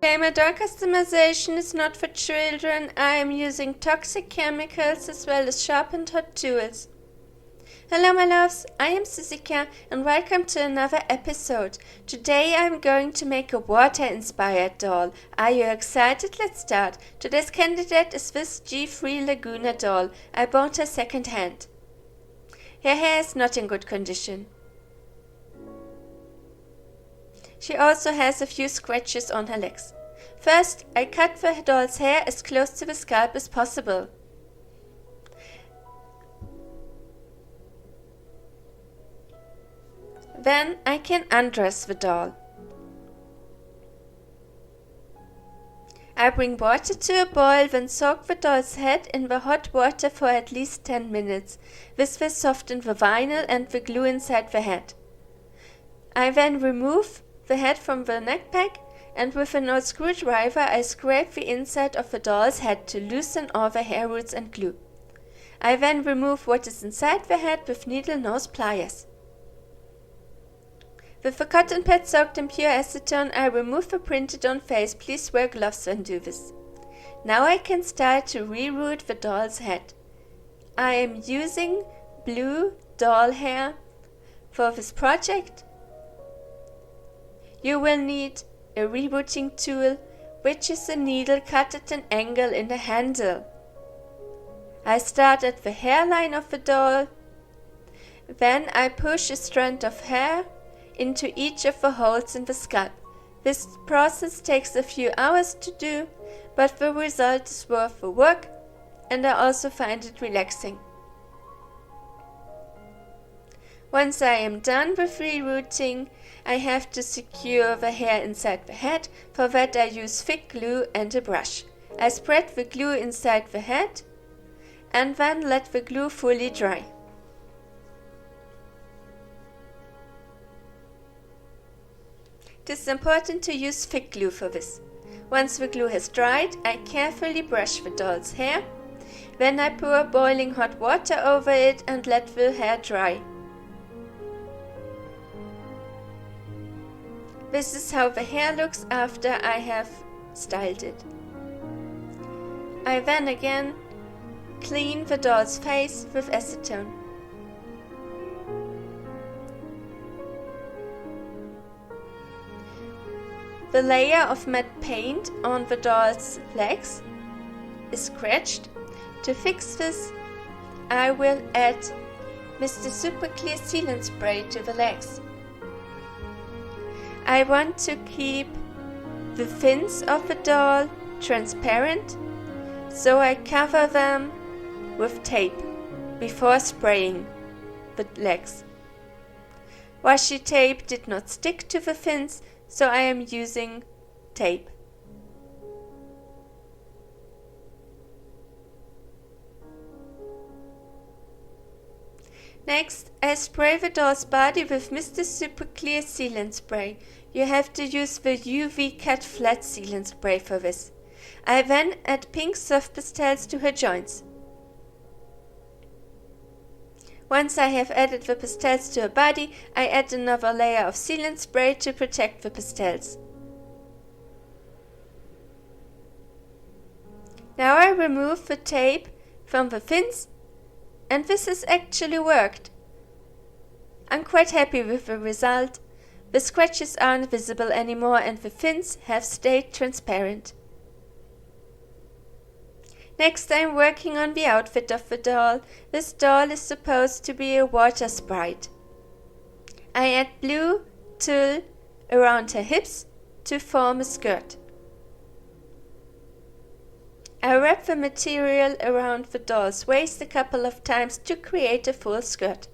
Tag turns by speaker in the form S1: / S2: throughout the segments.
S1: Okay, my doll customization is not for children. I am using toxic chemicals as well as sharpened hot tools. Hello my loves, I am Susika and welcome to another episode. Today I am going to make a water-inspired doll. Are you excited? Let's start. Today's candidate is this G3 Laguna doll. I bought her second hand. Her hair is not in good condition. She also has a few scratches on her legs. First, I cut the doll's hair as close to the scalp as possible. Then I can undress the doll. I bring water to a boil, then soak the doll's head in the hot water for at least 10 minutes. This will soften the vinyl and the glue inside the head. I then remove the head from the neck pack, and with an old screwdriver I scrape the inside of the doll's head to loosen all the hair roots and glue. I then remove what is inside the head with needle nose pliers. With a cotton pad soaked in pure acetone, I remove the printed on face. Please wear gloves when do this. Now I can start to reroot the doll's head. I am using blue doll hair for this project. You will need a rerooting tool, which is a needle cut at an angle in the handle. I start at the hairline of the doll. Then I push a strand of hair into each of the holes in the scalp. This process takes a few hours to do, but the result is worth the work, and I also find it relaxing. Once I am done with rerooting, I have to secure the hair inside the head. For that I use thick glue and a brush. I spread the glue inside the head and then let the glue fully dry. It is important to use thick glue for this. Once the glue has dried, I carefully brush the doll's hair. Then I pour boiling hot water over it and let the hair dry. This is how the hair looks after I have styled it. I then again clean the doll's face with acetone. The layer of matte paint on the doll's legs is scratched. To fix this, I will add Mr. Super Clear Sealant spray to the legs. I want to keep the fins of the doll transparent, so I cover them with tape before spraying the legs. Washi tape did not stick to the fins, so I am using tape. Next, I spray the doll's body with Mr. Super Clear Sealant Spray. You have to use the UV Cut Flat Sealant Spray for this. I then add pink soft pastels to her joints. Once I have added the pastels to her body, I add another layer of sealant spray to protect the pastels. Now I remove the tape from the fins, and this has actually worked. I'm quite happy with the result. The scratches aren't visible anymore and the fins have stayed transparent. Next I'm working on the outfit of the doll. This doll is supposed to be a water sprite. I add blue tulle around her hips to form a skirt. I wrap the material around the doll's waist a couple of times to create a full skirt.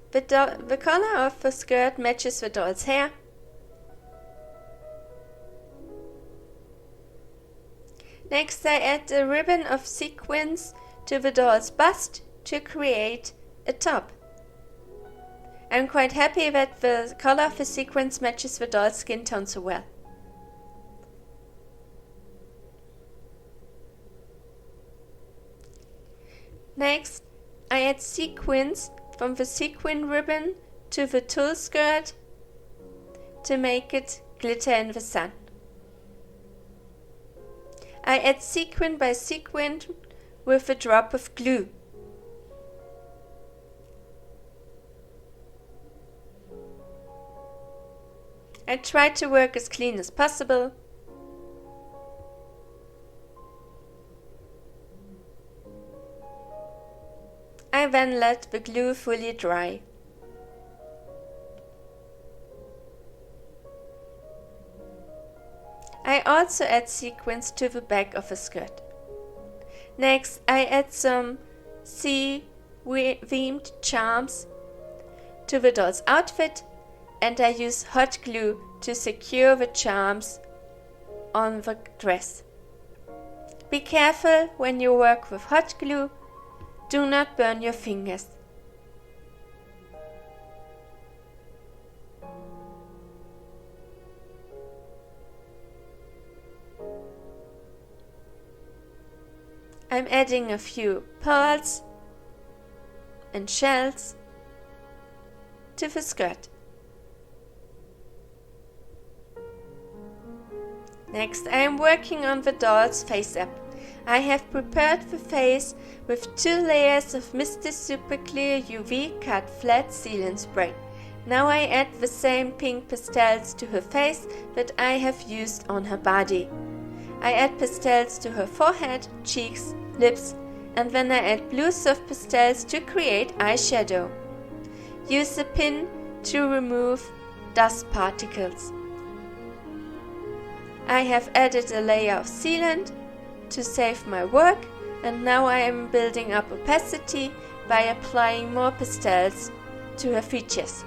S1: The color of the skirt matches the doll's hair. Next I add a ribbon of sequins to the doll's bust to create a top. I'm quite happy that the color of the sequins matches the doll's skin tone so well. Next, I add sequins from the sequin ribbon to the tulle skirt to make it glitter in the sun. I add sequin by sequin with a drop of glue. I try to work as clean as possible. I then let the glue fully dry. I also add sequins to the back of the skirt. Next, I add some seam-weaved charms to the doll's outfit, and I use hot glue to secure the charms on the dress. Be careful when you work with hot glue. Do not burn your fingers. I'm adding a few pearls and shells to the skirt. Next, I am working on the doll's face up. I have prepared the face with 2 layers of Mr. Super Clear UV cut flat sealant spray. Now I add the same pink pastels to her face that I have used on her body. I add pastels to her forehead, cheeks, lips, and then I add blue soft pastels to create eyeshadow. Use a pin to remove dust particles. I have added a layer of sealant to save my work, and now I am building up opacity by applying more pastels to her features.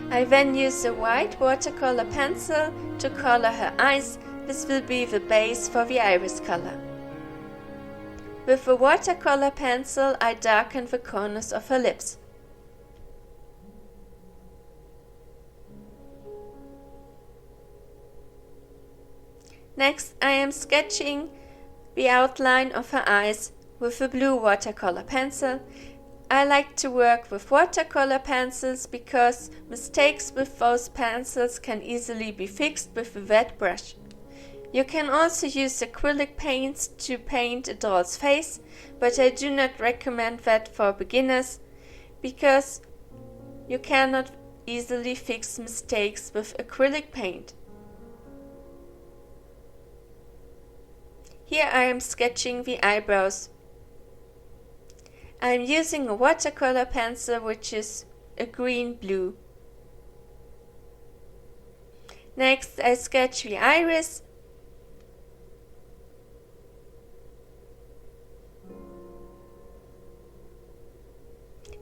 S1: I then use a white watercolor pencil to color her eyes. This will be the base for the iris color. With the watercolor pencil, I darken the corners of her lips. Next, I am sketching the outline of her eyes with a blue watercolor pencil. I like to work with watercolor pencils because mistakes with those pencils can easily be fixed with a wet brush. You can also use acrylic paints to paint a doll's face, but I do not recommend that for beginners because you cannot easily fix mistakes with acrylic paint. Here I am sketching the eyebrows. I am using a watercolor pencil which is a green-blue. Next I sketch the iris.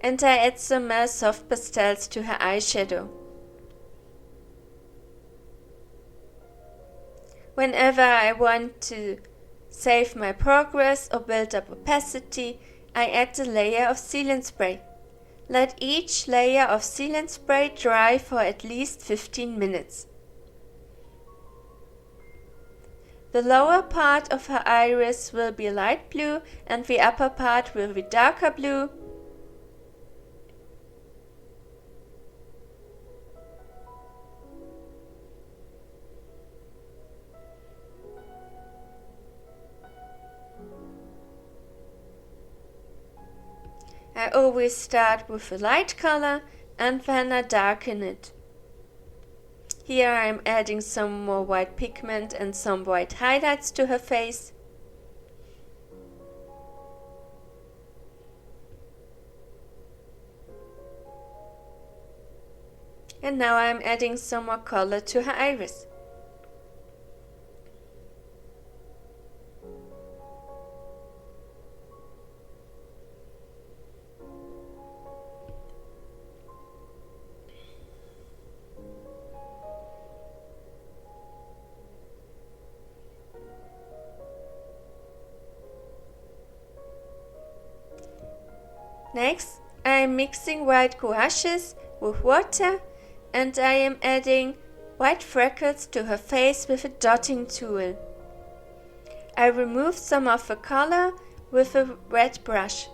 S1: And I add some more soft pastels to her eyeshadow. Whenever I want to save my progress or build up opacity, I add a layer of sealant spray. Let each layer of sealant spray dry for at least 15 minutes. The lower part of her iris will be light blue and the upper part will be darker blue. I always start with a light color and then I darken it. Here I am adding some more white pigment and some white highlights to her face. And now I am adding some more color to her iris. Next, I am mixing white gouaches with water and I am adding white freckles to her face with a dotting tool. I remove some of the color with a red brush.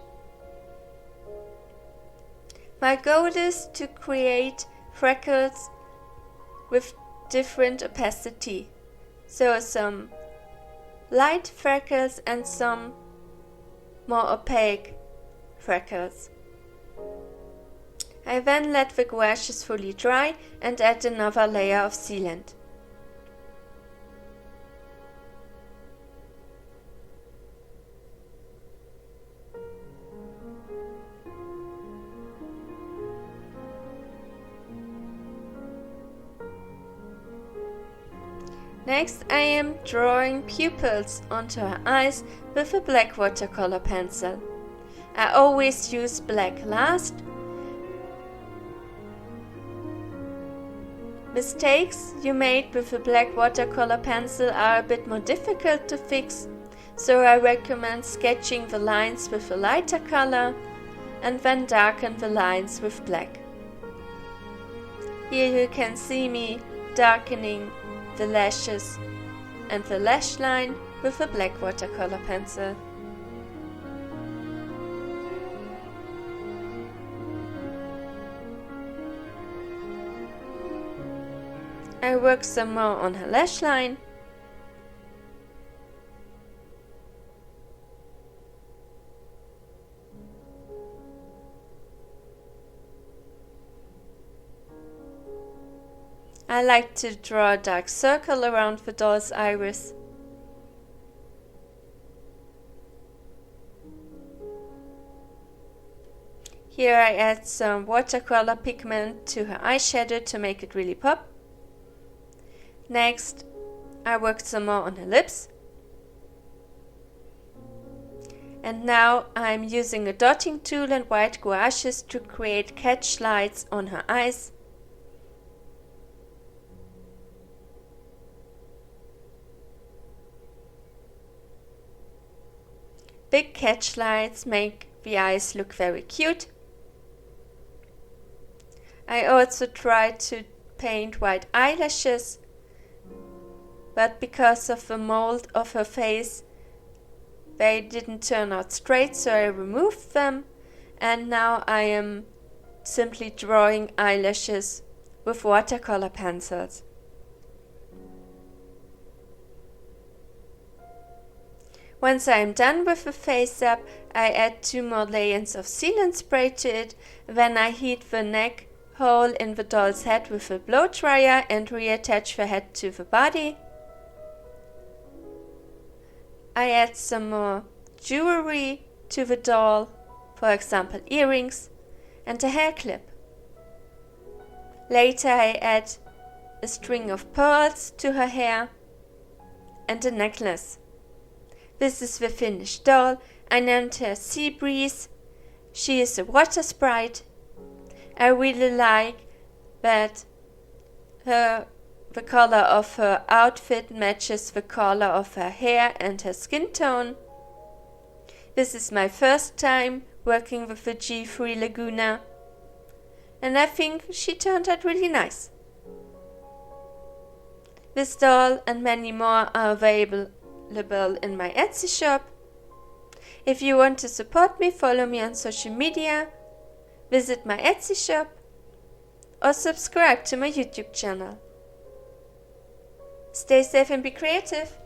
S1: My goal is to create freckles with different opacity, so some light freckles and some more opaque freckles. I then let the gouaches fully dry and add another layer of sealant. Next, I am drawing pupils onto her eyes with a black watercolor pencil. I always use black last. Mistakes you made with a black watercolor pencil are a bit more difficult to fix, so I recommend sketching the lines with a lighter color and then darken the lines with black. Here you can see me darkening the lashes and the lash line with a black watercolor pencil. I work some more on her lash line. I like to draw a dark circle around the doll's iris. Here I add some watercolor pigment to her eyeshadow to make it really pop. Next, I worked some more on her lips. And now I'm using a dotting tool and white gouaches to create catch lights on her eyes. Big catch lights make the eyes look very cute. I also tried to paint white eyelashes, but because of the mold of her face, they didn't turn out straight, so I removed them, and now I am simply drawing eyelashes with watercolor pencils. Once I am done with the face up, I add 2 more layers of sealant spray to it. Then I heat the neck hole in the doll's head with a blow dryer and reattach the head to the body. I add some more jewelry to the doll, for example earrings and a hair clip. Later I add a string of pearls to her hair and a necklace. This is the finished doll. I named her Sea Breeze. She is a water sprite. I really like that the color of her outfit matches the color of her hair and her skin tone. This is my first time working with the G3 Laguna, and I think she turned out really nice. This doll and many more are available in my Etsy shop. If you want to support me, follow me on social media, visit my Etsy shop, or subscribe to my YouTube channel. Stay safe and be creative.